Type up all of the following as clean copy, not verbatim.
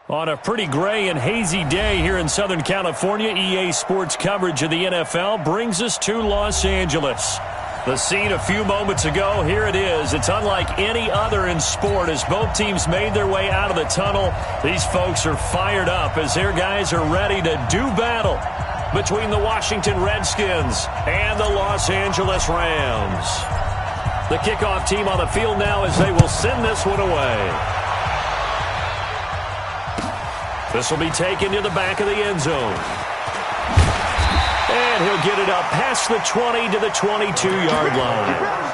On a pretty gray and hazy day here in Southern California, EA Sports coverage of the NFL brings us to Los Angeles. The scene a few moments ago, here it is. It's unlike any other in sport as both teams made their way out of the tunnel. These folks are fired up as their guys are ready to do battle between the Washington Redskins and the Los Angeles Rams. The kickoff team on the field now as they will send this one away. This will be taken to the back of the end zone. And he'll get it up past the 20 to the 22-yard line.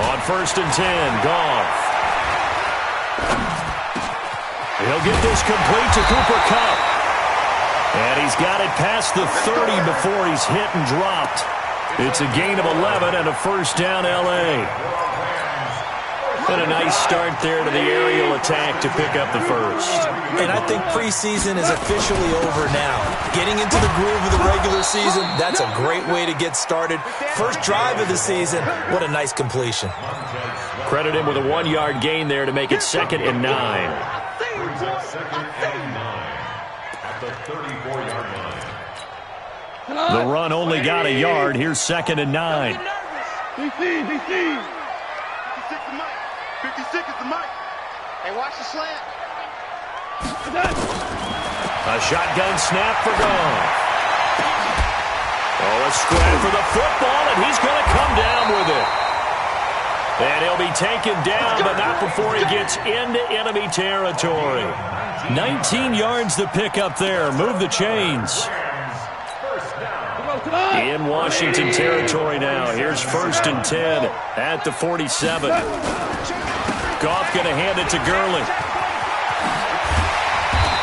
On 1st and 10, Goff. He'll get this complete to Cooper Kupp. And he's got it past the 30 before he's hit and dropped. It's a gain of 11 and a first down, L.A. And a nice start there to the aerial attack to pick up the first. And I think preseason is officially over now. Getting into the groove of the regular season, that's a great way to get started. First drive of the season, what a nice completion. Credit him with a 1-yard gain there to make it 2nd and 9. The run only got a yard. Here's 2nd and 9. 56 is the mic. Hey, watch the slant. A shotgun snap for Goff. Oh, a scrap for the football, and he's going to come down with it. And he'll be taken down, but not before he gets into enemy territory. 19 yards to pick up there. Move the chains. In Washington territory now. Here's 1st and 10 at the 47. Goff going to hand it to Gurley.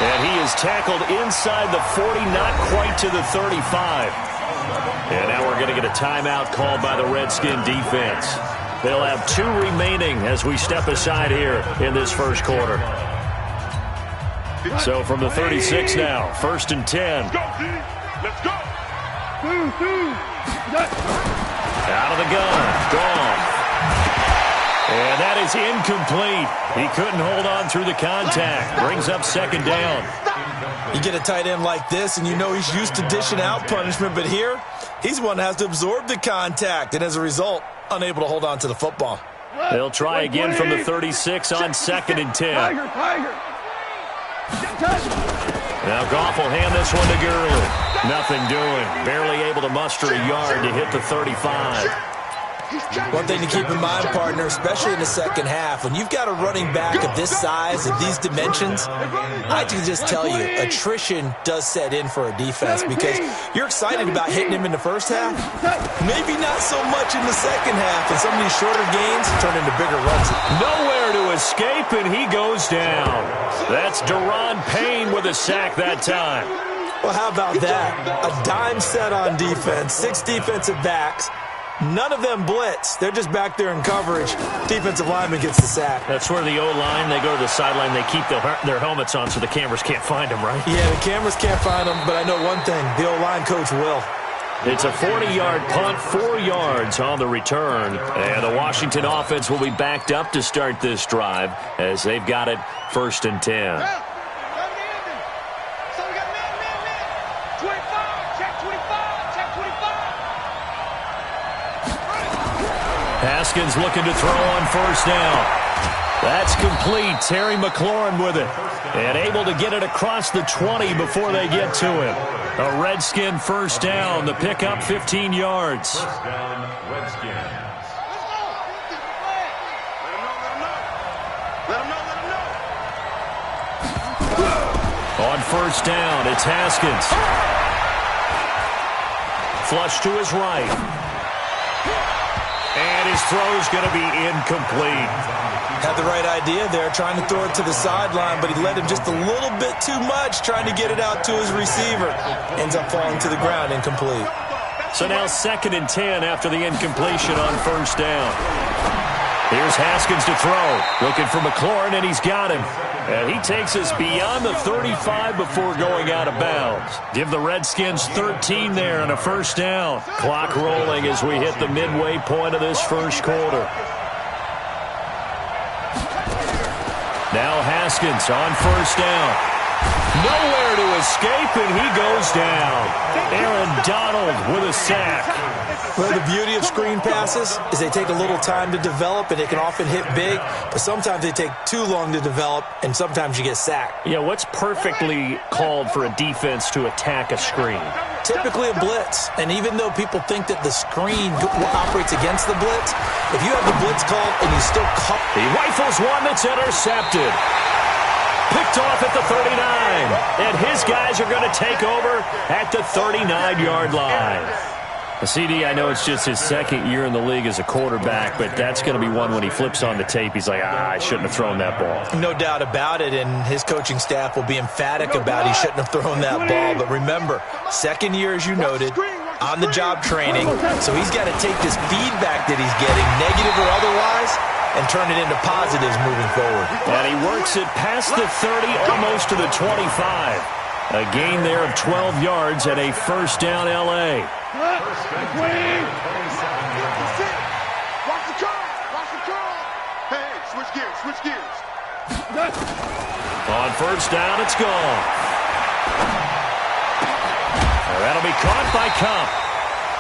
And he is tackled inside the 40, not quite to the 35. And now we're going to get a timeout called by the Redskin defense. They'll have 2 remaining as we step aside here in this first quarter. So from the 36 now, 1st and 10. Let's go. Out of the gun, Goff. And that is incomplete. He couldn't hold on through the contact. Brings up 2nd down. You get a tight end like this, and you know he's used to dishing out punishment, but here, he's the one that has to absorb the contact, and as a result, unable to hold on to the football. They'll try again from the 36 on 2nd and 10. Now Goff will hand this one to Gurley. Nothing doing. Barely able to muster a yard to hit the 35. One thing to keep in mind, partner, especially in the second half, when you've got a running back of this size and these dimensions, I can just tell you, attrition does set in for a defense because you're excited about hitting him in the first half, maybe not so much in the second half, and some of these shorter gains turn into bigger runs. Nowhere to escape, and he goes down. That's Daron Payne with a sack that time. Well, how about that? A dime set on defense, 6 defensive backs. None of them blitz. They're just back there in coverage. Defensive lineman gets the sack. That's where the O-line, they go to the sideline, they keep their helmets on so the cameras can't find them, right? Yeah, the cameras can't find them, but I know one thing. The O-line coach will. It's a 40-yard punt, 4 yards on the return. And the Washington offense will be backed up to start this drive as they've got it 1st and 10. Haskins looking to throw on 1st down. That's complete. Terry McLaurin with it. And able to get it across the 20 before they get to him. A Redskin 1st down. The pickup 15 yards. On 1st down, it's Haskins. Flush to his right. And his throw's going to be incomplete. Had the right idea there, trying to throw it to the sideline, but he led him just a little bit too much, trying to get it out to his receiver. Ends up falling to the ground, incomplete. So now 2nd and 10 after the incompletion on first down. Here's Haskins to throw. Looking for McLaurin, and he's got him. And he takes us beyond the 35 before going out of bounds. Give the Redskins 13 there on a first down. Clock rolling as we hit the midway point of this first quarter. Now Haskins on first down. Nowhere to escape, and he goes down. Aaron Donald with a sack. Well, the beauty of screen passes is they take a little time to develop, and they can often hit big, but sometimes they take too long to develop, and sometimes you get sacked. Yeah, what's perfectly called for a defense to attack a screen? Typically a blitz, and even though people think that the screen operates against the blitz, if you have the blitz called and you still cut... He rifles one that's intercepted. Picked off at the 39, and his guys are going to take over at the 39-yard line. CD, I know it's just his 2nd year in the league as a quarterback, but that's going to be one when he flips on the tape. He's like, I shouldn't have thrown that ball. No doubt about it, and his coaching staff will be emphatic about he shouldn't have thrown that ball. But remember, 2nd year, as you noted, on-the-job training, so he's got to take this feedback that he's getting, negative or otherwise, and turn it into positives moving forward. And he works it past the 30, almost to the 25. A gain there of 12 yards and a first down L.A. Watch the curl. Watch the curl. Hey, switch gears. On first down, it's gone. And that'll be caught by Cup.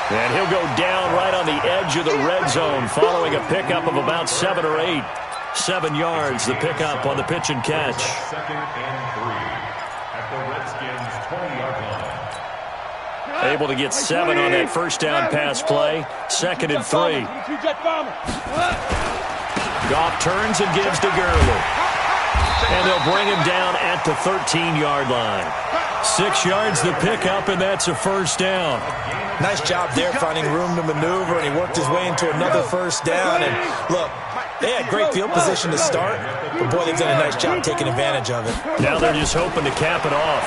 And he'll go down right on the edge of the red zone following a pickup of about 7 or 8. 7 yards, the pickup on the pitch and catch. 2nd and 3 at the Redskins' 20-yard line. Able to get 7 on that first down pass play. 2nd and 3. Goff turns and gives to Gurley. And they'll bring him down at the 13-yard line. 6 yards the pickup, and that's a first down. Nice job there finding room to maneuver, and he worked his way into another first down. And look, they had great field position to start, but boy, they've done a nice job taking advantage of it. Now they're just hoping to cap it off.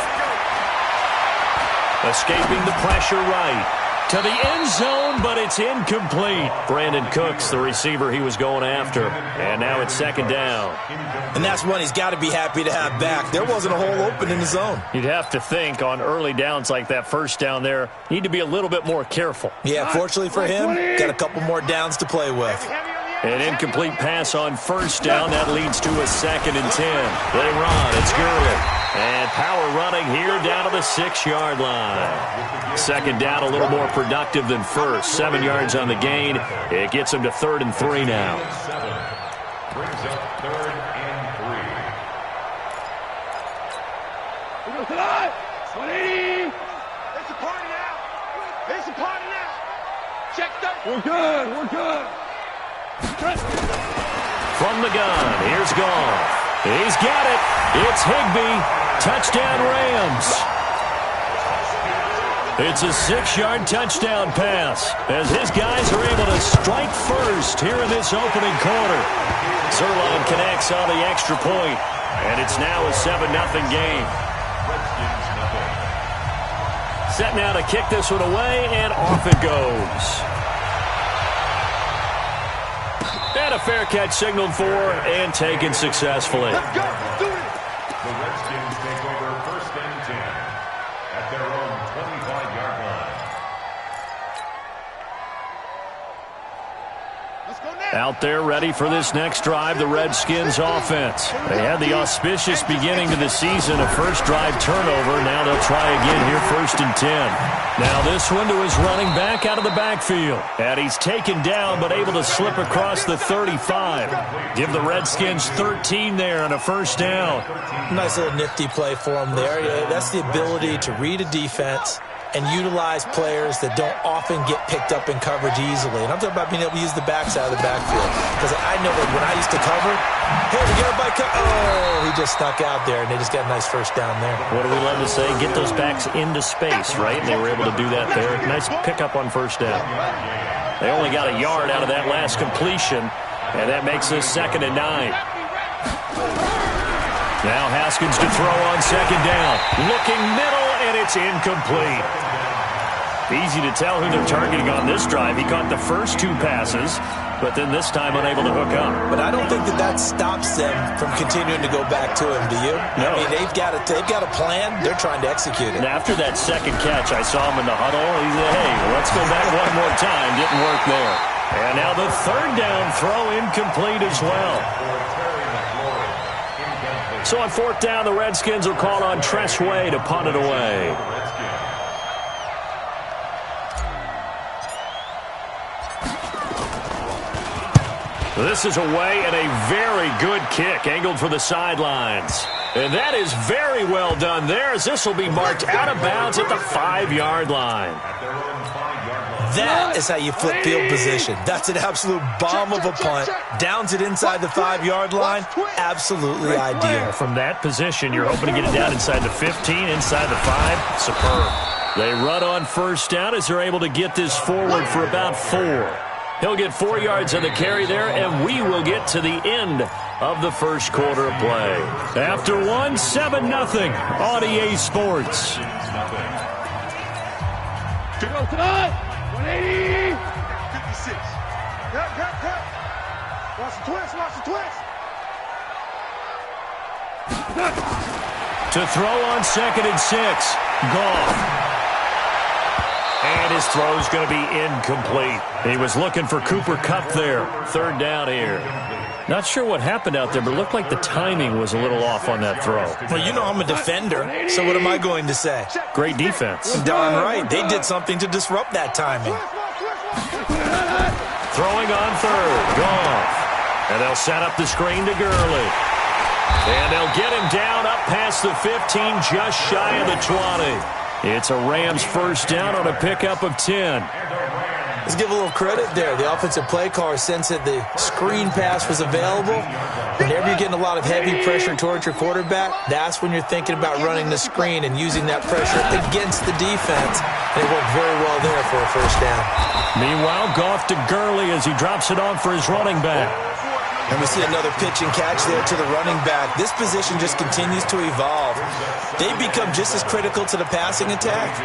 Escaping the pressure right to the end zone, but it's incomplete. Brandon Cooks, the receiver he was going after. And now it's 2nd down. And that's one he's got to be happy to have back. There wasn't a hole open in the zone. You'd have to think on early downs like that first down there, need to be a little bit more careful. Yeah, fortunately for him, got a couple more downs to play with. An incomplete pass on first down. That leads to a 2nd and 10. They run. It's Gurley. And power running here down to the 6-yard line. 2nd down, a little more productive than first. 7 yards on the gain. It gets him to 3rd and 3 now. Brings up 3rd and 3. 180. It's a party now. It's a party now. Check that. We're good. From the gun, here's Goff. He's got it. It's Higbee. Touchdown Rams. It's a 6-yard touchdown pass as his guys are able to strike first here in this opening quarter. Zerline connects on the extra point, and it's now a 7-0 game. Set now to kick this one away, and off it goes. And a fair catch signaled for and taken successfully. Let's go. Do it. The Redskins take over 1st and 10 at their own 25-yard line. Let's go now. Out there ready for this next drive, the Redskins offense. They had the auspicious beginning to the season, a first drive turnover. Now they'll try again here, 1st and 10. Now this one to his running back out of the backfield. And he's taken down but able to slip across the 35. Give the Redskins 13 there on a first down. Nice little nifty play for him there. Yeah, that's the ability to read a defense and utilize players that don't often get picked up in coverage easily. And I'm talking about being able to use the backside of the backfield. Because I know that when I used to cover, hey, we get a bike. Oh, he just snuck out there, and they just got a nice first down there. What do we love to say? Get those backs into space, right? And they were able to do that there. Nice pickup on first down. They only got a yard out of that last completion, and that makes this 2nd and 9. Now Haskins to throw on 2nd down. Looking middle, and it's incomplete. Easy to tell who they're targeting on this drive. He caught the first 2 passes, but then this time unable to hook up. But I don't think that stops them from continuing to go back to him, do you? No. I mean, they've got a plan. They're trying to execute it. And after that second catch, I saw him in the huddle. He said, hey, let's go back one more time. Didn't work there. And now the third down throw incomplete as well. So on fourth down, the Redskins will call on Tress Way to punt it away. This is away and a very good kick, angled for the sidelines. And that is very well done there, as this will be marked out of bounds at the 5-yard line. That is how you flip field position. That's an absolute bomb of a punt. Downs it inside the 5-yard line. Absolutely ideal. From that position, you're hoping to get it down inside the 15, inside the 5. Superb. They run on first down as they're able to get this forward for about 4. He'll get 4 yards on the carry there, and we will get to the end of the first quarter of play. After 1, 7-0 on EA Sports. To go tonight, 180, 56. Cut. Watch the twist. To throw on 2nd and 6, Goff. And his throw's going to be incomplete. He was looking for Cooper Kupp there. 3rd down here. Not sure what happened out there, but it looked like the timing was a little off on that throw. Well, you know I'm a defender, so what am I going to say? Great defense. Darn right. They did something to disrupt that timing. Throwing on 3rd. Goff. And they'll set up the screen to Gurley. And they'll get him down up past the 15, just shy of the 20. It's a Rams first down on a pickup of 10. Let's give a little credit there. The offensive play caller sensed that the screen pass was available. Whenever you're getting a lot of heavy pressure towards your quarterback, that's when you're thinking about running the screen and using that pressure against the defense. And it worked very well there for a first down. Meanwhile, Goff to Gurley as he drops it off for his running back. And we see another pitch and catch there to the running back. This position just continues to evolve. They become just as critical to the passing attack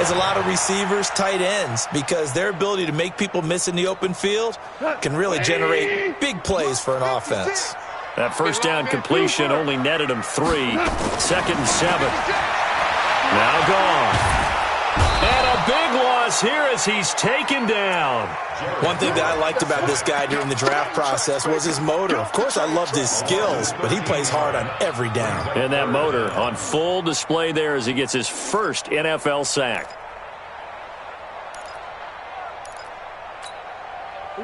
as a lot of receivers, tight ends, because their ability to make people miss in the open field can really generate big plays for an offense. That first down completion only netted him 3. 2nd and 7. Now Goff. And a big loss here as he's taken down. One thing that I liked about this guy during the draft process was his motor. Of course, I loved his skills, but he plays hard on every down. And that motor on full display there as he gets his first NFL sack.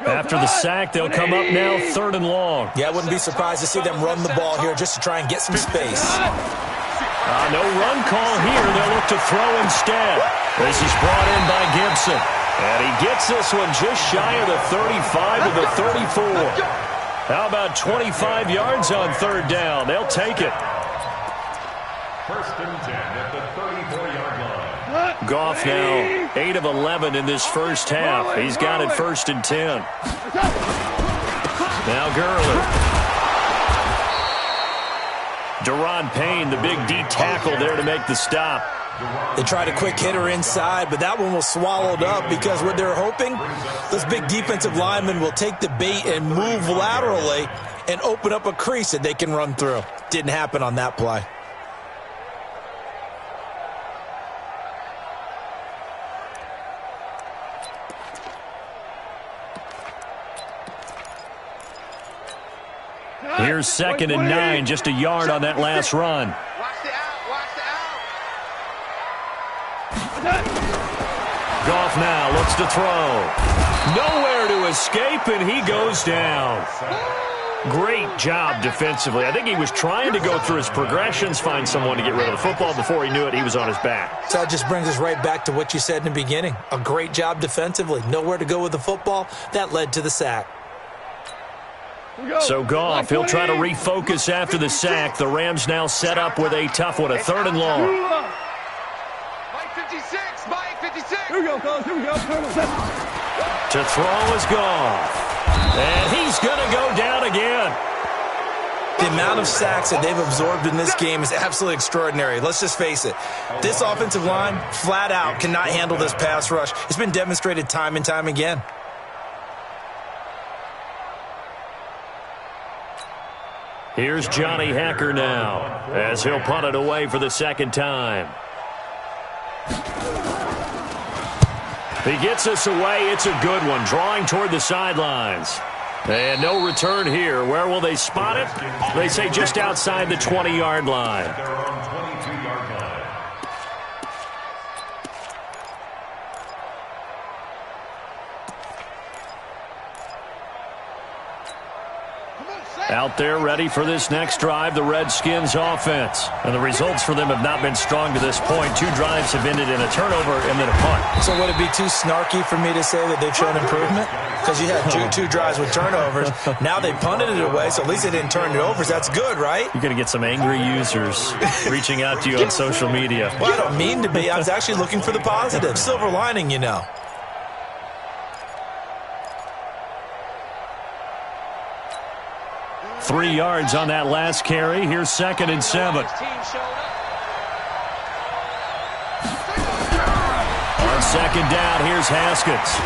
After the sack, they'll come up now 3rd and long. Yeah, I wouldn't be surprised to see them run the ball here just to try and get some space. No run call here. They'll look to throw instead. This is brought in by Gibson. And he gets this one just shy of the 35 to the 34. How about 25 yards on 3rd down? They'll take it. 1st and 10 at the 34-yard line. Goff now 8 of 11 in this first half. He's got it 1st and 10. Now Gurley. Deron Payne, the big D tackle there to make the stop. They tried a quick hitter inside, but that one was swallowed up because what they're hoping, those big defensive linemen will take the bait and move laterally and open up a crease that they can run through. Didn't happen on that play. Here's 2nd and 9, just a yard on that last run. Goff now looks to throw. Nowhere to escape, and he goes down. Great job defensively. I think he was trying to go through his progressions, find someone to get rid of the football. Before he knew it, he was on his back. So that just brings us right back to what you said in the beginning. A great job defensively. Nowhere to go with the football. That led to the sack. So Goff, he'll try to refocus after the sack. The Rams now set up with a tough one, a 3rd and long. Mike 56, Mike 56. Here we go, fellas. Here we go. To throw is Goff. And he's going to go down again. The amount of sacks that they've absorbed in this game is absolutely extraordinary. Let's just face it. This offensive line, flat out, cannot handle this pass rush. It's been demonstrated time and time again. Here's Johnny Hacker now, as he'll punt it away for the second time. He gets us away. It's a good one, drawing toward the sidelines. And no return here. Where will they spot it? They say just outside the 20-yard line. Their own 22-yard line. Out there ready for this next drive, the Redskins offense. And the results for them have not been strong to this point. 2 drives have ended in a turnover and then a punt. So would it be too snarky for me to say that they've shown improvement? Because you had two drives with turnovers. Now they punted it away, so at least they didn't turn it over. So that's good, right? You're going to get some angry users reaching out to you on social media. Well, I don't mean to be. I was actually looking for the positive. Silver lining, you know. Three yards on that last carry. Here's 2nd and 7. On second down, here's Haskins.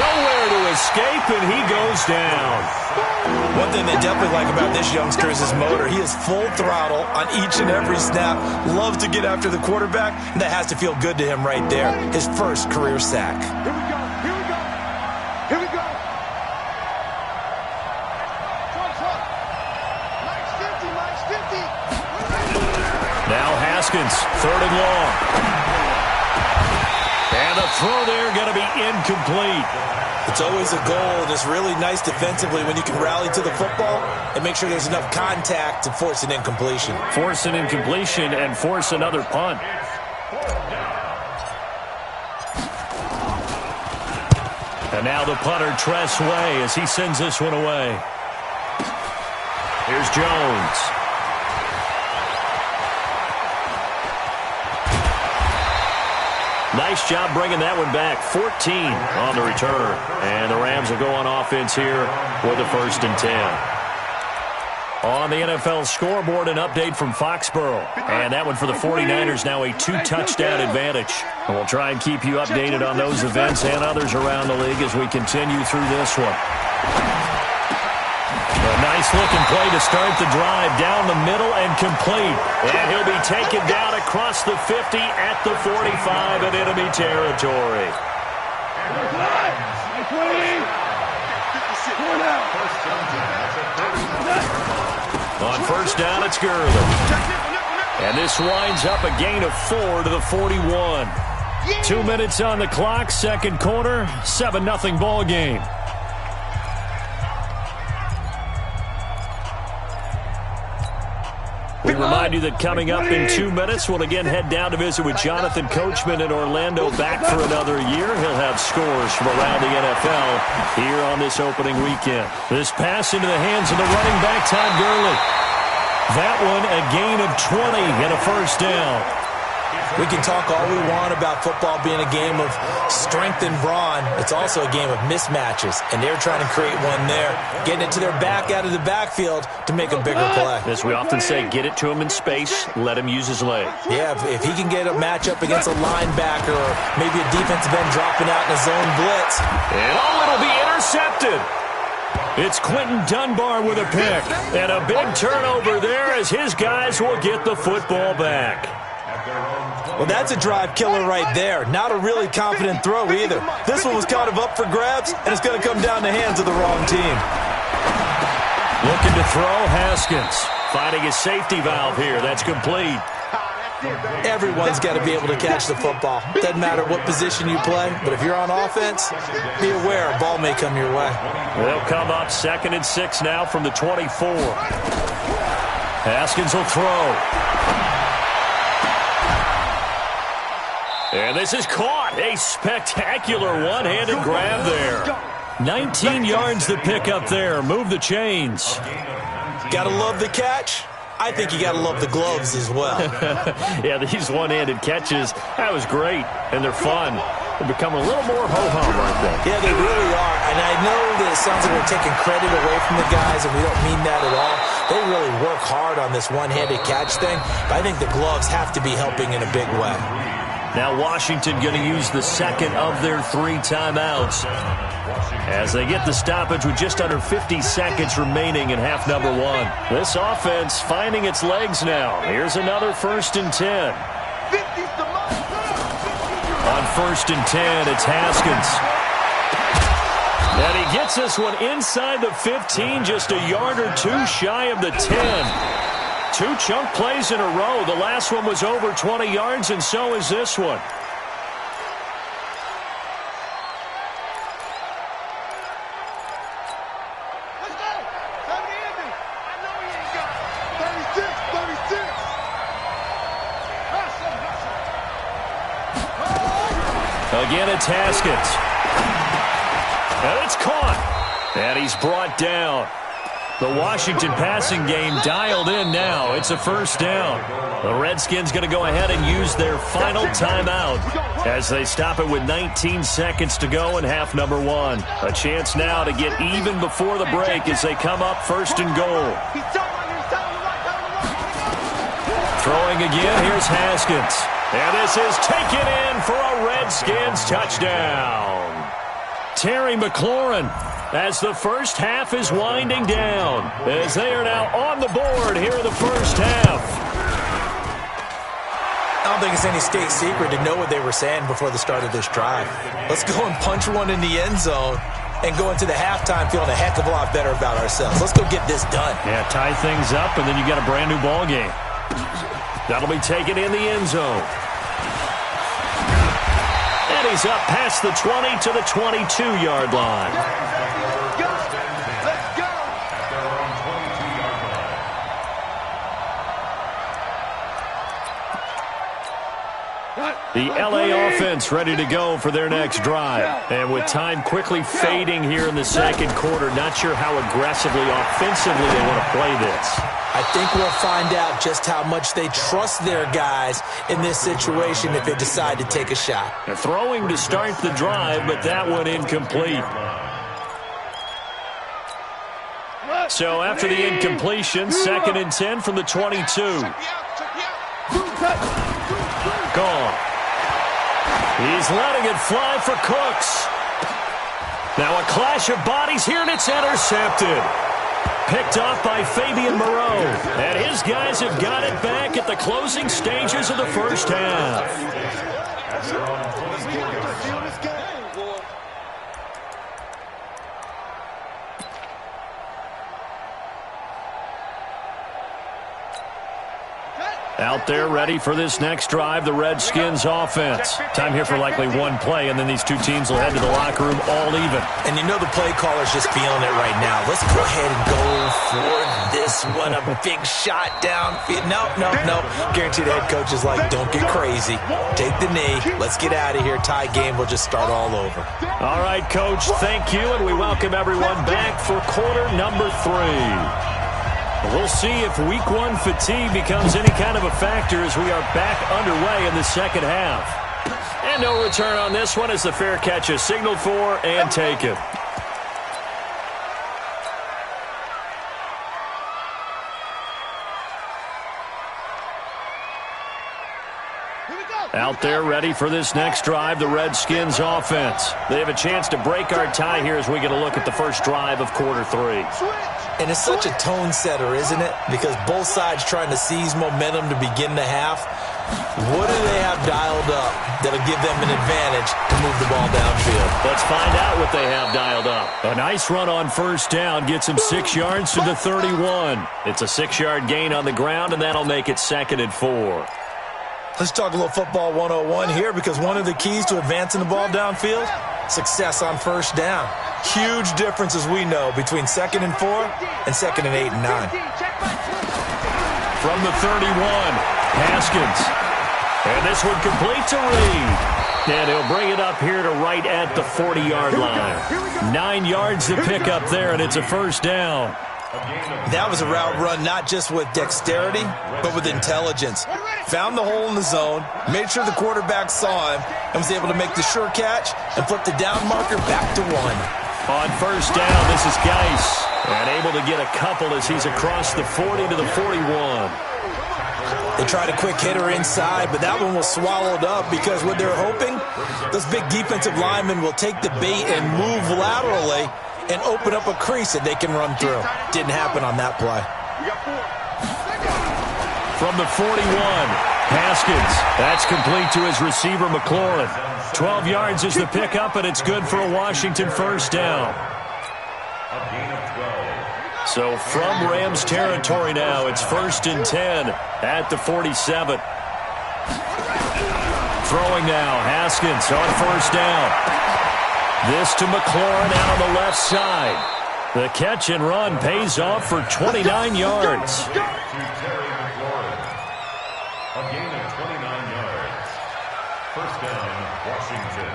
Nowhere to escape, and he goes down. One thing they definitely like about this youngster is his motor. He is full throttle on each and every snap. Loves to get after the quarterback, and that has to feel good to him right there. His first career sack. Here we go. Here we go. Here we go. Mike's 50. Now Haskins, 3rd and long. And the throw there going to be incomplete. It's always a goal, and it's really nice defensively when you can rally to the football and make sure there's enough contact to force an incompletion. Force an incompletion and force another punt. And now the punter, Tress Way, as he sends this one away. Here's Jones. Nice job bringing that one back. 14 on the return. And the Rams will go on offense here with a 1st and 10. On the NFL scoreboard, an update from Foxborough. And that one for the 49ers, now a 2-touchdown advantage. And we'll try and keep you updated on those events and others around the league as we continue through this one. A nice-looking play to start the drive down the middle and complete. And he'll be taken down across the 50 at the 45 in enemy territory. On 1st down, it's Gurley. And this winds up a gain of 4 to the 41. 2 minutes on the clock, 2nd quarter, 7-0 ball game. We remind you that coming up in 2 minutes, we'll again head down to visit with Jonathan Coachman in Orlando, back for another year. He'll have scores from around the NFL here on this opening weekend. This pass into the hands of the running back, Todd Gurley. That one, a gain of 20 and a 1st down. We can talk all we want about football being a game of strength and brawn. It's also a game of mismatches, and they're trying to create one there, getting it to their back out of the backfield to make a bigger play. As we often say, get it to him in space, let him use his leg. Yeah, if he can get a matchup against a linebacker or maybe a defensive end dropping out in a zone blitz. And it'll be intercepted. It's Quentin Dunbar with a pick, and a big turnover there as his guys will get the football back. Well, that's a drive killer right there. Not a really confident throw either. This one was kind of up for grabs, and it's going to come down the hands of the wrong team. Looking to throw, Haskins. Finding a safety valve here. That's complete. Everyone's got to be able to catch the football. Doesn't matter what position you play, but if you're on offense, be aware a ball may come your way. They'll come up 2nd and 6 now from the 24. Haskins will throw. And this is caught. A spectacular one-handed grab there. 19 yards to pick up there. Move the chains. Gotta love the catch. I think you gotta love the gloves as well. Yeah, these one-handed catches, that was great, and they're fun. They've become a little more ho-hum, aren't they? Yeah, they really are. And I know that it sounds like we're taking credit away from the guys, and we don't mean that at all. They really work hard on this one-handed catch thing, but I think the gloves have to be helping in a big way. Now Washington going to use the second of their 3 timeouts as they get the stoppage with just under 50 seconds remaining in half number 1. This offense finding its legs now. Here's another 1st and 10. On 1st and 10, it's Haskins. And he gets this one inside the 15, just a yard or 2 shy of the 10. 2 chunk plays in a row. The last one was over 20 yards, and so is this one. Let's go. 70 Andy. I know he ain't got it. 36, 36. Again, it's Haskins. And it's caught. And he's brought down. The Washington passing game dialed in now. It's a 1st down. The Redskins going to go ahead and use their final timeout as they stop it with 19 seconds to go in half number 1. A chance now to get even before the break as they come up 1st and goal. Throwing again, here's Haskins. And this is taken in for a Redskins touchdown. Terry McLaurin, as the first half is winding down, as they are now on the board here in the first half. I don't think it's any state secret to know what they were saying before the start of this drive. Let's go and punch one in the end zone and go into the halftime feeling a heck of a lot better about ourselves. Let's go get this done. Yeah, tie things up, and then you got a brand new ball game. That'll be taken in the end zone. And he's up past the 20 to the 22-yard line. The L.A. offense ready to go for their next drive. And with time quickly fading here in the second quarter, not sure how aggressively, offensively they want to play this. I think we'll find out just how much they trust their guys in this situation if they decide to take a shot. They're throwing to start the drive, but that one incomplete. So after the incompletion, 2nd and 10 from the 22. Gone. He's letting it fly for Cooks. Now a clash of bodies here, and it's intercepted. Picked off by Fabian Moreau. And his guys have got it back at the closing stages of the first half. Out there ready for this next drive, the Redskins offense. Time here for likely one play, and then these two teams will head to the locker room all even. And you know the play caller's just feeling it right now. Let's go ahead and go for this one. A big shot downfield. No. Guaranteed the head coach is like, don't get crazy. Take the knee. Let's get out of here. Tie game. We'll just start all over. All right, Coach, thank you, and we welcome everyone back for quarter number 3. We'll see if week 1 fatigue becomes any kind of a factor as we are back underway in the second half. And no return on this one as the fair catch is signaled for and taken. Out there ready for this next drive, the Redskins offense. They have a chance to break our tie here as we get a look at the first drive of quarter 3. And it's such a tone setter, isn't it? Because both sides trying to seize momentum to begin the half. What do they have dialed up that'll give them an advantage to move the ball downfield? Let's find out what they have dialed up. A nice run on first down gets him 6 yards to the 31. It's a 6-yard gain on the ground, and that'll make it 2nd and 4. Let's talk a little football 101 here, because one of the keys to advancing the ball downfield, success on first down. Huge difference, as we know, between 2nd and 4 and 2nd and 8 and 9. From the 31, Haskins. And this one complete to Reed. And he'll bring it up here to right at the 40-yard line. 9 yards to pick up there, and it's a first down. That was a route run not just with dexterity, but with intelligence. Found the hole in the zone, made sure the quarterback saw him, and was able to make the sure catch and flip the down marker back to 1. On first down, this is Geis. And able to get a couple as he's across the 40 to the 41. They tried a quick hitter inside, but that one was swallowed up because what they're hoping, those big defensive linemen will take the bait and move laterally and open up a crease that they can run through. Didn't happen on that play. From the 41, Haskins. That's complete to his receiver, McLaurin. 12 yards is the pickup, and it's good for a Washington first down. So from Rams territory now, it's 1st and 10 at the 47. Throwing now, Haskins on first down. This to McLaurin out on the left side. The catch and run pays off for 29 yards. A gain of 29 yards. First down, Washington.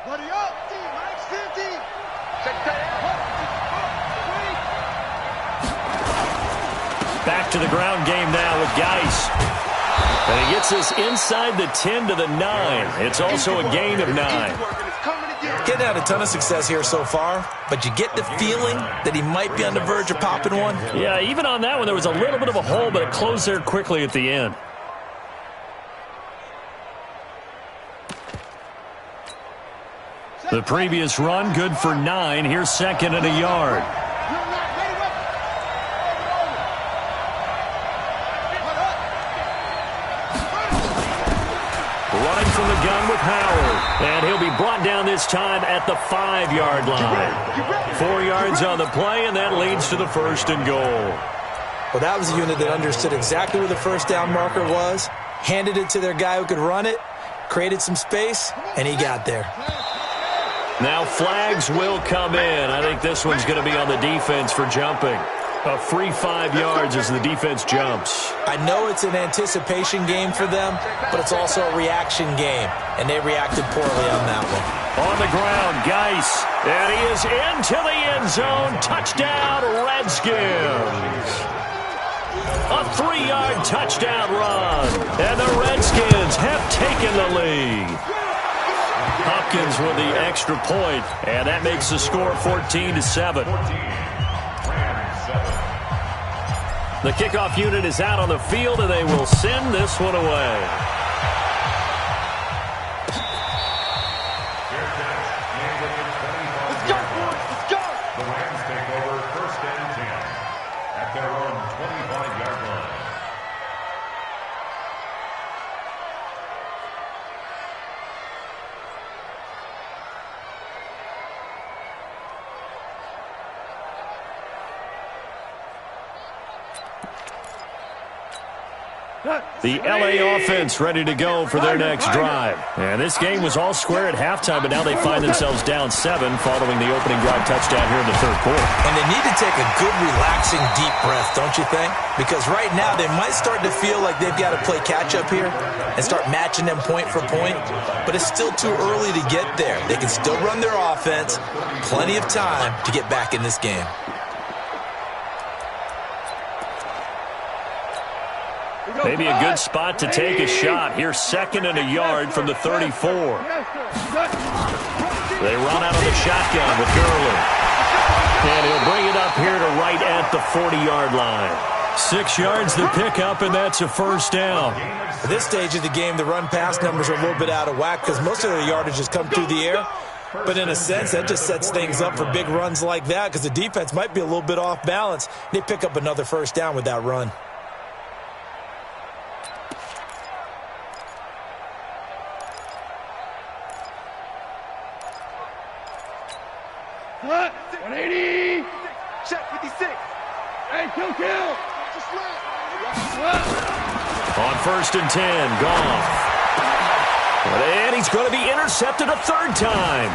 Buddy up, team, Mike's 50. Back to the ground game now with Geis. And he gets this inside the 10 to the 9. It's also a gain of 9. Getting had a ton of success here so far, but you get the feeling that he might be on the verge of popping one. Yeah, even on that one, there was a little bit of a hole, but it closed there quickly at the end. The previous run, good for 9. Here's 2nd and a yard. Running from the gun with Howard. And he'll be brought down this time at the 5-yard line. 4 yards on the play, and that leads to the 1st and goal. Well, that was a unit that understood exactly where the first down marker was, handed it to their guy who could run it, created some space, and he got there. Now flags will come in. I think this one's going to be on the defense for jumping. A free 5 yards as the defense jumps. I know it's an anticipation game for them, but it's also a reaction game, and they reacted poorly on that one. On the ground, Geis, and he is into the end zone. Touchdown, Redskins. A 3-yard touchdown run, and the Redskins have taken the lead. Hopkins with the extra point, and that makes the score 14-7. The kickoff unit is out on the field, and they will send this one away. Let's go, boys. Let's go. The Rams take over 1st and 10 at their own 25-yard line. The L.A. offense ready to go for their next drive. And this game was all square at halftime, but now they find themselves down 7 following the opening drive touchdown here in the 3rd quarter. And they need to take a good, relaxing, deep breath, don't you think? Because right now they might start to feel like they've got to play catch-up here and start matching them point for point. But it's still too early to get there. They can still run their offense. Plenty of time to get back in this game. Maybe a good spot to take a shot. Here's 2nd and a yard from the 34. They run out of the shotgun with Gurley. And he'll bring it up here to right at the 40-yard line. 6 yards the pickup, and that's a first down. At this stage of the game, the run-pass numbers are a little bit out of whack because most of their yardage has come through the air. But in a sense, that just sets things up for big runs like that because the defense might be a little bit off balance. They pick up another first down with that run. What? 180. Check 56. Hey, kill. On 1st and 10, Goff. And he's going to be intercepted a 3rd time.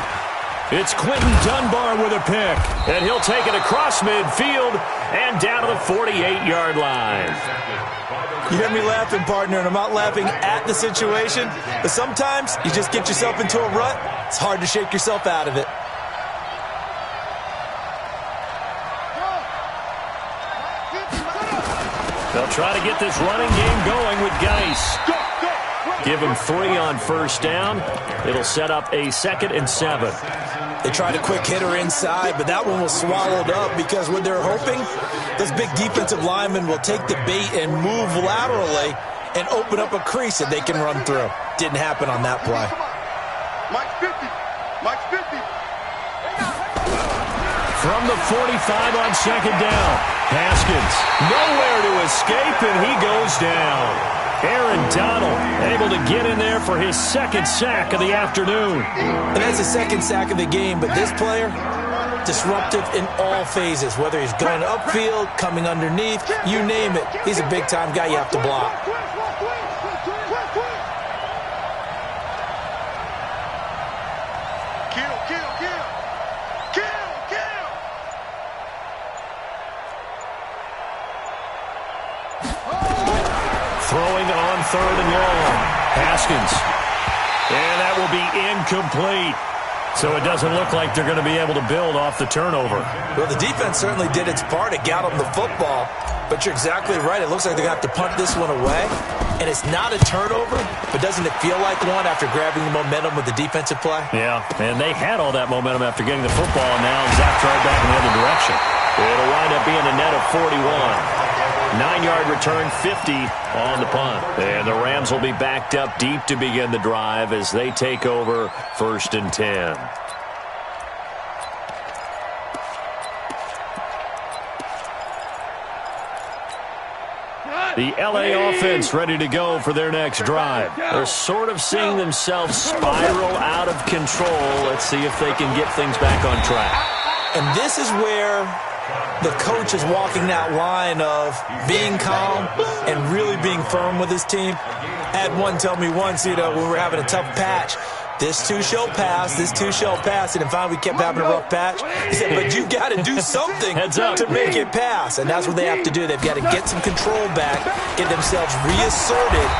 It's Quentin Dunbar with a pick, and he'll take it across midfield and down to the 48-yard line. You hear me laughing, partner, and I'm not laughing at the situation, but sometimes you just get yourself into a rut. It's hard to shake yourself out of it. They'll try to get this running game going with Geis. Give him 3 on first down. It'll set up a 2nd and 7. They tried a quick hitter inside, but that one was swallowed up because what they're hoping, those big defensive linemen will take the bait and move laterally and open up a crease that they can run through. Didn't happen on that play. Mike 50. Mike 50. From the 45 on 2nd down. Haskins nowhere to escape, and he goes down. Aaron Donald able to get in there for his 2nd sack of the afternoon. And that's the 2nd sack of the game, but this player, disruptive in all phases, whether he's going upfield, coming underneath, you name it. He's a big-time guy you have to block. Throwing on 3rd and long. Haskins. And that will be incomplete. So it doesn't look like they're going to be able to build off the turnover. Well, the defense certainly did its part to get them the football. But you're exactly right. It looks like they're going to have to punt this one away. And it's not a turnover, but doesn't it feel like one after grabbing the momentum with the defensive play? Yeah, and they had all that momentum after getting the football, and now zapped right back in the other direction. It'll wind up being a net of 41. 9-yard return, 50 on the punt. And the Rams will be backed up deep to begin the drive as they take over 1st and 10. The LA offense ready to go for their next drive. They're sort of seeing themselves spiral out of control. Let's see if they can get things back on track. And this is where the coach is walking that line of being calm and really being firm with his team. I had one tell me once, when we were having a tough patch, this too shall pass, this too shall pass. And finally we kept having a rough patch. He said, but you got to do something to make it pass. And that's what they have to do. They've got to get some control back, get themselves reasserted,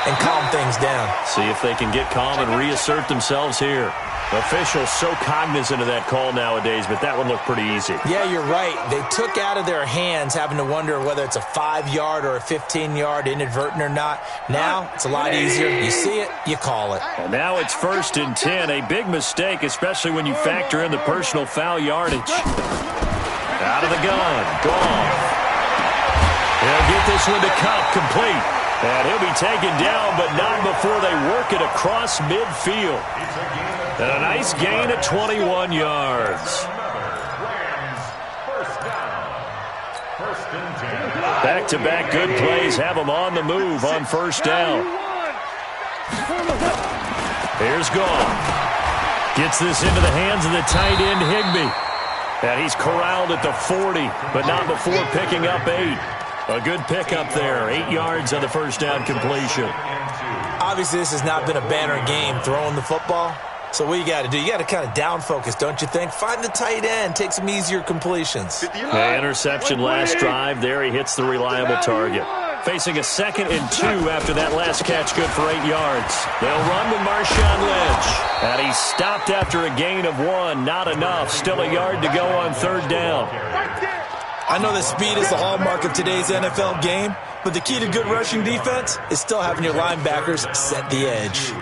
and calm things down. See if they can get calm and reassert themselves here. Officials so cognizant of that call nowadays, but that one looked pretty easy. Yeah, you're right. They took out of their hands having to wonder whether it's a 5-yard or a 15-yard inadvertent or not. Now, it's a lot easier. You see it, you call it. And now it's 1st and 10. A big mistake, especially when you factor in the personal foul yardage. Out of the gun. Gone. He'll get this one to Cup, complete. And he'll be taken down, but not before they work it across midfield. And a nice gain of 21 yards. Back-to-back good plays have them on the move on 1st down. Here's Goff. Gets this into the hands of the tight end, Higbee. And he's corralled at the 40, but not before picking up 8. A good pickup there. 8 yards on the 1st down completion. Obviously, this has not been a banner game throwing the football. So what you got to do, you got to kind of down focus, don't you think? Find the tight end, take some easier completions. The interception last drive there. He hits the reliable target. Facing a 2nd and 2 after that last catch, good for 8 yards. They'll run with Marshawn Lynch. And he's stopped after a gain of 1. Not enough. Still a yard to go on 3rd down. I know that speed is the hallmark of today's NFL game, but the key to good rushing defense is still having your linebackers set the edge.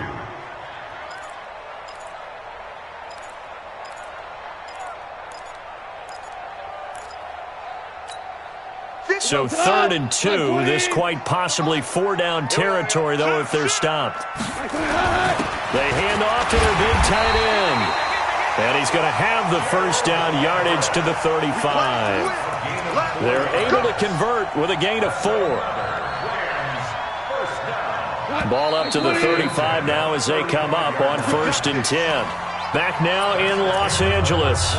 So 3rd and 2, this quite possibly 4-down territory, though, if they're stopped. They hand off to their big tight end. And he's going to have the 1st down yardage to the 35. They're able to convert with a gain of 4. Ball up to the 35 now as they come up on 1st and 10. Back now in Los Angeles.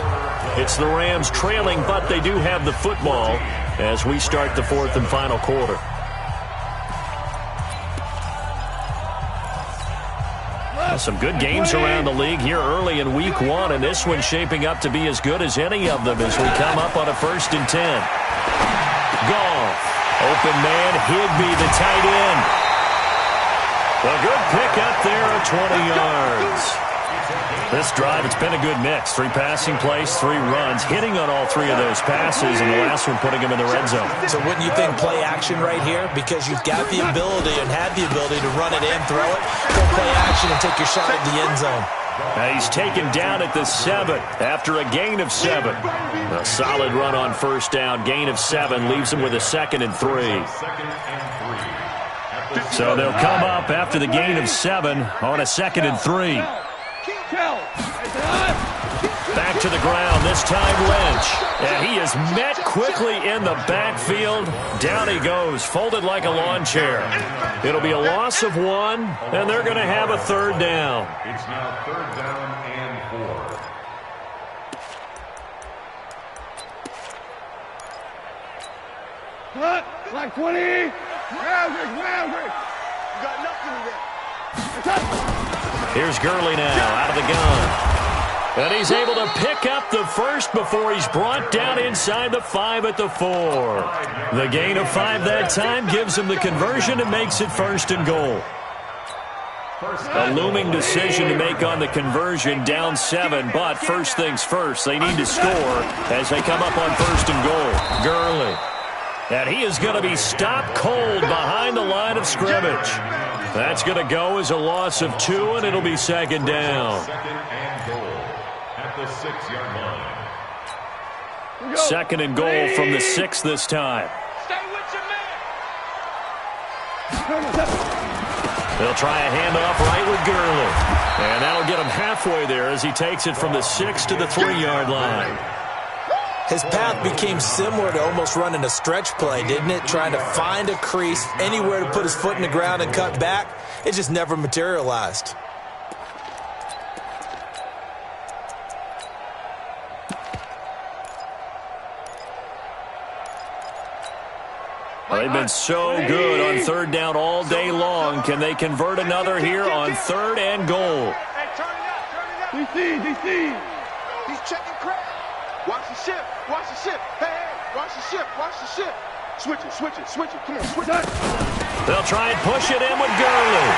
It's the Rams trailing, but they do have the football as we start the 4th and final quarter. Some good games around the league here early in week 1, and this one's shaping up to be as good as any of them as we come up on a 1st and 10. Goff. Open man, Higbee, the tight end. A good pickup there at 20 yards. This drive, it's been a good mix. 3 passing plays, 3 runs, hitting on all 3 of those passes, and the last one putting him in the red zone. So wouldn't you think play action right here? Because you've got the ability and had the ability to run it in, throw it, go play action, and take your shot at the end zone. Now he's taken down at the 7 after a gain of 7. A solid run on 1st down, gain of 7, leaves him with a 2nd and 3. So they'll come up after the gain of 7 on a 2nd and 3. Back to the ground, this time Lynch. And he is met quickly in the backfield. Down he goes, folded like a lawn chair. It'll be a loss of 1, and they're going to have a 3rd down. It's now 3rd down and 4. Cut, like 20. Rounders. You got nothing there. Here's Gurley now, out of the gun. And he's able to pick up the 1st before he's brought down inside the 5 at the 4. The gain of 5 that time gives him the conversion and makes it 1st and goal. A looming decision to make on the conversion, down 7, but first things first, they need to score as they come up on 1st and goal. Gurley. And he is going to be stopped cold behind the line of scrimmage. That's going to go as a loss of 2, and it'll be 2nd down. 2nd and goal at the 6-yard line. 2nd and goal from the 6 this time. Stay with your man. They'll try a handoff right with Gurley. And that'll get him halfway there as he takes it from the 6 to the 3-yard line. His path became similar to almost running a stretch play, didn't it? Trying to find a crease, anywhere to put his foot in the ground and cut back. It just never materialized. Well, they've been so good on 3rd down all day long. Can they convert another here on 3rd and goal? Hey, turn it up. DC. He's checking crap. Watch the ship. Hey, watch the ship. Switch it. Come on, switch it. They'll try and push it in with Gurley.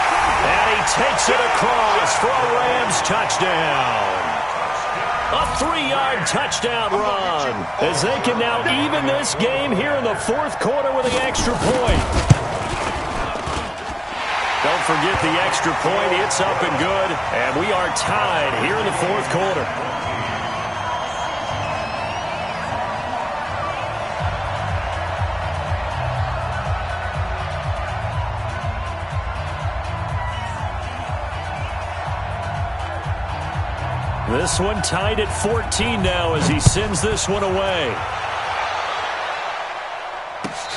And he takes it across for a Rams touchdown. A 3-yard touchdown run as they can now even this game here in the 4th quarter with the extra point. Don't forget the extra point. It's up and good. And we are tied here in the 4th quarter. This one tied at 14 now as he sends this one away. Let's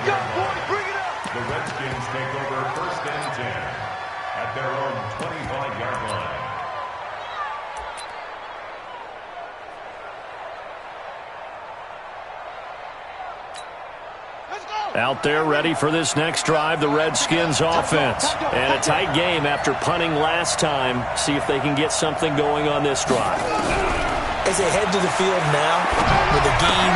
go, boys. Bring it up. The Redskins take over 1st and 10 at their own 25-yard line. Out there ready for this next drive, the Redskins offense. And a tight game after punting last time. See if they can get something going on this drive. As they head to the field now, with the game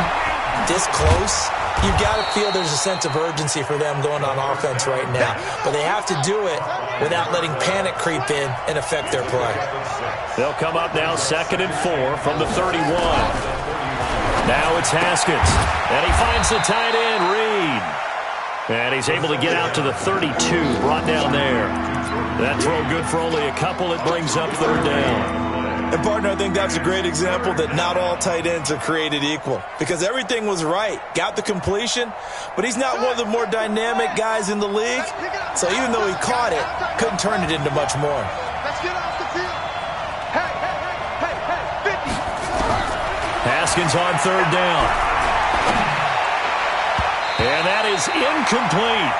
this close, you've got to feel there's a sense of urgency for them going on offense right now. But they have to do it without letting panic creep in and affect their play. They'll come up now 2nd and 4 from the 31. Now it's Haskins, and he finds the tight end, Reed. And he's able to get out to the 32, brought down there. That throw good for only a couple. It brings up 3rd down. And, partner, I think that's a great example that not all tight ends are created equal. Because everything was right. Got the completion, but he's not one of the more dynamic guys in the league. So even though he caught it, couldn't turn it into much more. Let's get off the field. Hey, 50. Haskins on 3rd down. And that is incomplete.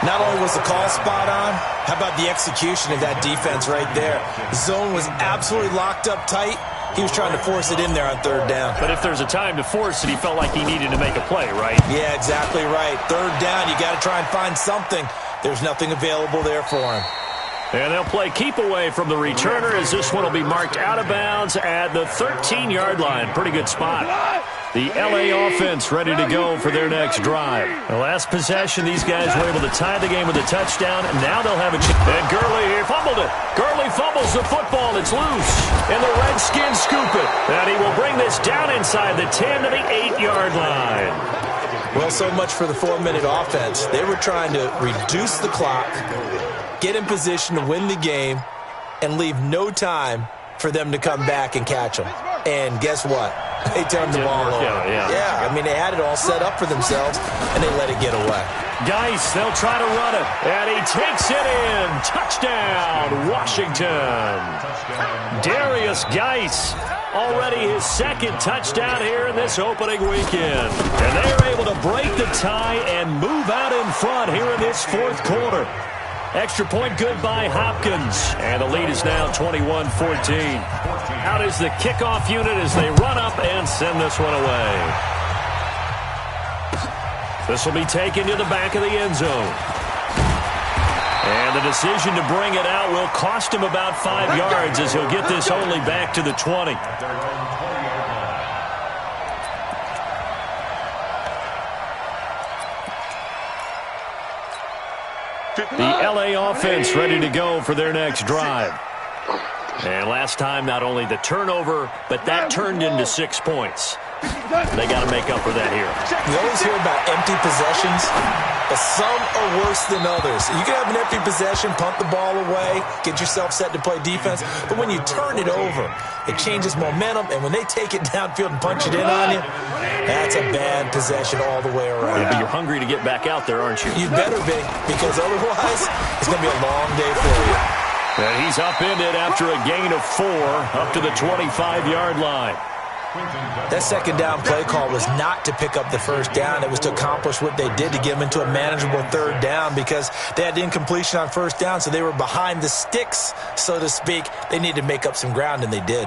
Not only was the call spot on, how about the execution of that defense right there? The zone was absolutely locked up tight. He was trying to force it in there on 3rd down. But if there's a time to force it, he felt like he needed to make a play, right? Yeah, exactly right. 3rd down, you got to try and find something. There's nothing available there for him. And they'll play keep away from the returner as this one will be marked out of bounds at the 13-yard line. Pretty good spot. The LA offense ready to go for their next drive. The last possession, these guys were able to tie the game with a touchdown, and now they'll have a chance. And Gurley here fumbled it. Gurley fumbles the football. It's loose. And the Redskins scoop it. And he will bring this down inside the 10 to the 8-yard line. Well, so much for the 4-minute offense. They were trying to reduce the clock, get in position to win the game, and leave no time for them to come back and catch them. And guess what? They turned the ball over. Yeah, I mean, they had it all set up for themselves, and they let it get away. Geis, they'll try to run it. And he takes it in. Touchdown, Washington. Darius Geis, already his second touchdown here in this opening weekend. And they're able to break the tie and move out in front here in this fourth quarter. Extra point good by Hopkins. And the lead is now 21-14. Out is the kickoff unit as they run up and send this one away. This will be taken to the back of the end zone. And the decision to bring it out will cost him about 5 yards as he'll get this only back to the 20. The LA offense ready to go for their next drive. And last time, not only the turnover, but that turned into 6 points. They got to make up for that here. You always hear about empty possessions, but some are worse than others. You can have an empty possession, punt the ball away, get yourself set to play defense, but when you turn it over, it changes momentum, and when they take it downfield and punch it in on you, that's a bad possession all the way around. Yeah, but you're hungry to get back out there, aren't you? You better be, because otherwise, it's going to be a long day for you. And he's upended after a gain of 4 up to the 25-yard line. That second down play call was not to pick up the first down. It was to accomplish what they did to get them into a manageable third down because they had incompletion on first down, so they were behind the sticks, so to speak. They needed to make up some ground, and they did.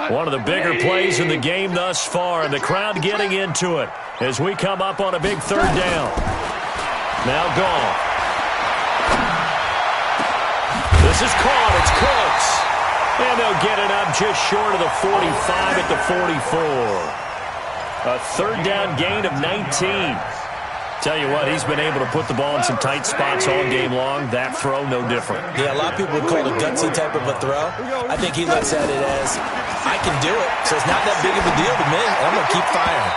One of the bigger plays in the game thus far, and the crowd getting into it as we come up on a big third down. Now Goff. This is caught. It's close. And they'll get it up just short of the 45 at the 44. A third down gain of 19. Tell you what, he's been able to put the ball in some tight spots all game long. That throw, no different. Yeah, a lot of people would call it a gutsy type of a throw. I think he looks at it as, I can do it, so it's not that big of a deal to me. I'm going to keep firing.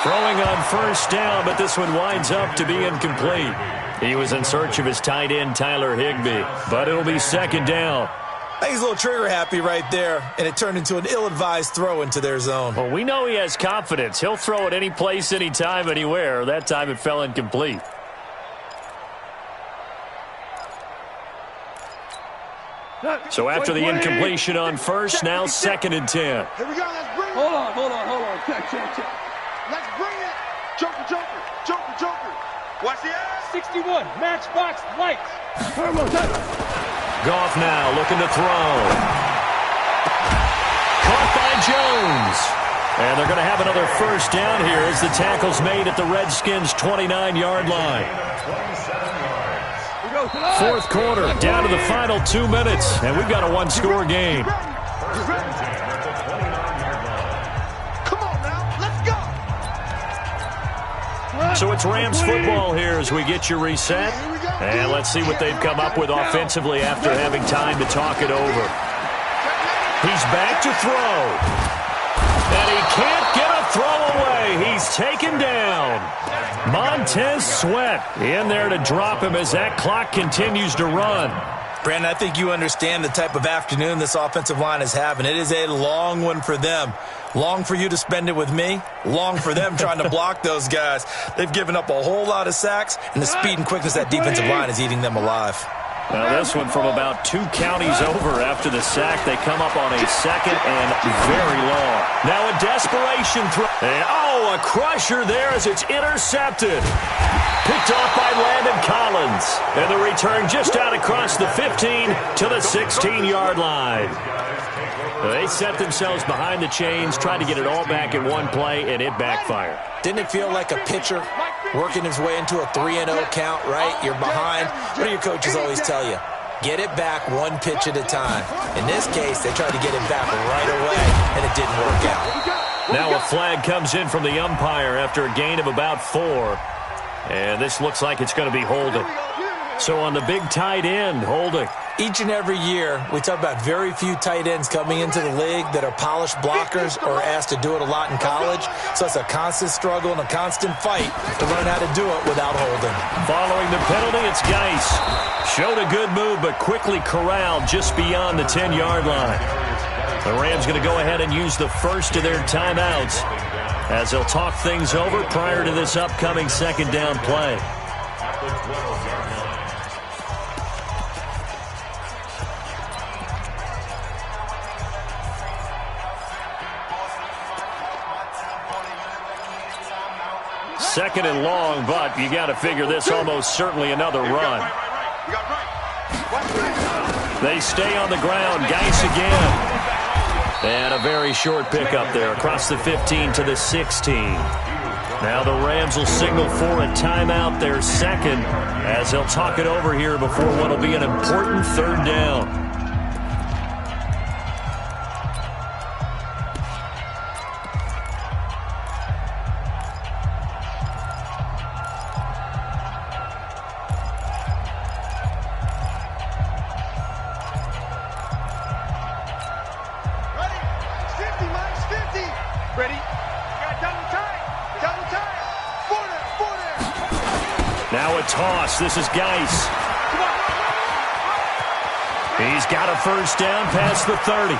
Throwing on first down, but this one winds up to be incomplete. He was in search of his tight end, Tyler Higbee, but it'll be second down. I think he's a little trigger-happy right there, and it turned into an ill-advised throw into their zone. Well, we know he has confidence. He'll throw it any place, anytime, anywhere. That time it fell incomplete. So after the incompletion on first, now second and 10. Here we go. Let's bring it. Hold on. Check. Let's bring it. Joker. Watch the ass. 61. Matchbox lights. Goff now looking to throw. Caught by Jones. And they're going to have another first down here as the tackle's made at the Redskins' 29-yard line. Fourth quarter, down to the final 2 minutes, and we've got a one-score game. Come on now, let's go. So it's Rams football here as we get you reset. And let's see what they've come up with offensively after having time to talk it over. He's back to throw. And he can't get a throw away. He's taken down. Montez Sweat in there to drop him as that clock continues to run. Brandon, I think you understand the type of afternoon this offensive line is having. It is a long one for them. Long for you to spend it with me. Long for them trying to block those guys. They've given up a whole lot of sacks, and the speed and quickness of that defensive line is eating them alive. Now this one from about 2 counties over after the sack. They come up on a second and very long. Now a desperation throw. And a crusher there as it's intercepted. Picked off by Landon Collins. And the return just out across the 15 to the 16-yard line. They set themselves behind the chains, tried to get it all back in one play, and it backfired. Didn't it feel like a pitcher working his way into a 3-0 count, right? You're behind. What do your coaches always tell you? Get it back one pitch at a time. In this case, they tried to get it back right away, and it didn't work out. Now a flag comes in from the umpire after a gain of about 4. And this looks like it's going to be holding. So on the big tight end, holding. Each and every year, we talk about very few tight ends coming into the league that are polished blockers or asked to do it a lot in college. So it's a constant struggle and a constant fight to learn how to do it without holding. Following the penalty, it's Geis. Showed a good move, but quickly corralled just beyond the 10-yard line. The Rams going to go ahead and use the first of their timeouts as they'll talk things over prior to this upcoming second down play. Second and long, but you got to figure this almost certainly another run. They stay on the ground. Geis again. And a very short pickup there across the 15 to the 16. Now the Rams will signal for a timeout, their second, as they'll talk it over here before what will be an important third down. Now a toss. This is Geis. He's got a first down past the 30.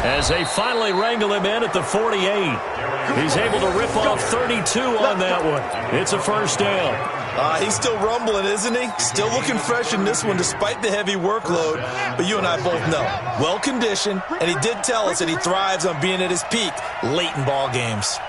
As they finally wrangle him in at the 48. He's able to rip off 32 on that one. It's a first down. He's still rumbling, isn't he? Still looking fresh in this one despite the heavy workload. But you and I both know, well-conditioned, and he did tell us that he thrives on being at his peak late in ball games.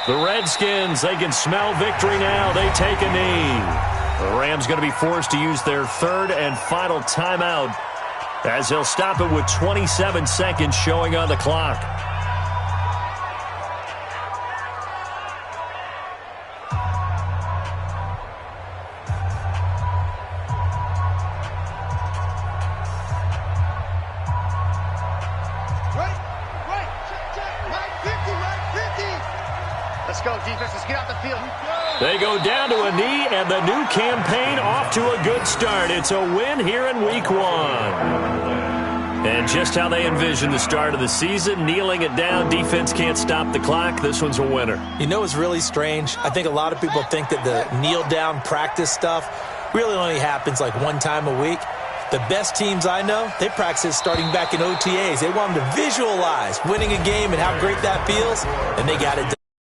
The Redskins, they can smell victory now. They take a knee. The Rams going to be forced to use their third and final timeout as they'll stop it with 27 seconds showing on the clock. They go down to a knee, and the new campaign off to a good start. It's a win here in Week 1. And just how they envision the start of the season, kneeling it down, defense can't stop the clock. This one's a winner. You know what's really strange? I think a lot of people think that the kneel-down practice stuff really only happens like one time a week. The best teams I know, they practice starting back in OTAs. They want them to visualize winning a game and how great that feels, and they got it done.